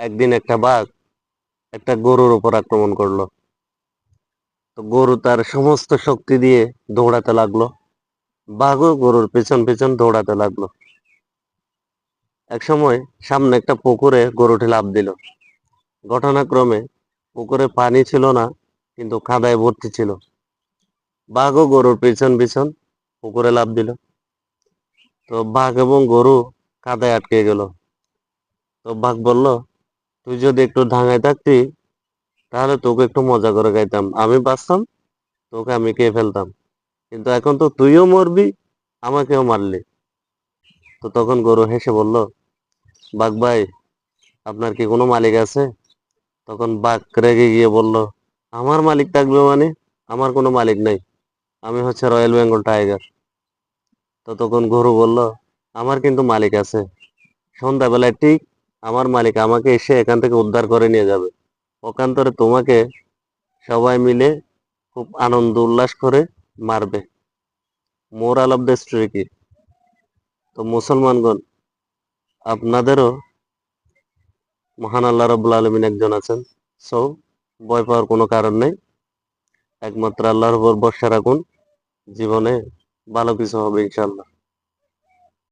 একদিন একটা বাঘ একটা গরুর উপর আক্রমণ করলো। তো গরু তার সমস্ত শক্তি দিয়ে দৌড়াতে লাগলো। বাঘও গরুর পেছন পেছন দৌড়াতে লাগলো। এক সময় সামনে একটা পুকুরে গরুটি লাফ দিল। ঘটনাক্রমে পুকুরে পানি ছিল না, কিন্তু কাদায় ভর্তি ছিল। বাঘও গরুর পেছন পেছন পুকুরে লাফ দিল। তো বাঘ এবং গরু কাদায় আটকে গেল। তো বাঘ বলল, তুই যদি একটু ধাঙায় থাকতি তাহলে তোকে একটু মজা করে গাইতাম, আমি বাঁচতাম, তোকে আমি খেয়ে ফেলতাম। কিন্তু এখন তো তুইও মরবি, আমাকেও মারলি। তো তখন গরু হেসে বলল, বাঘ ভাই, আপনার কি কোনো মালিক আছে? তখন বাঘ রেগে গিয়ে বলল, আমার মালিক থাকবে মানে? আমার কোনো মালিক নাই, আমি হচ্ছে রয়্যাল বেঙ্গল টাইগার। তো তখন গরু বলল, আমার কিন্তু মালিক আছে। সন্ধ্যাবেলায় ঠিক আমার মালিক আমাকে এসে এখান থেকে উদ্ধার করে নিয়ে যাবে। ওখান্তরে তোমাকে সবাই মিলে খুব আনন্দ উল্লাস করে মারবে। মোরাল অফ দ্য স্টোরি কি? তো মুসলমানগণ, আপনাদেরও মহান আল্লাহ রাব্বুল আলামিন একজন আছেন। সো ভয় পাওয়ার কোনো কারণ নেই, একমাত্র আল্লাহর উপর ভরসা রাখুন। জীবনে ভালো কিছু হবে ইনশাল্লাহ।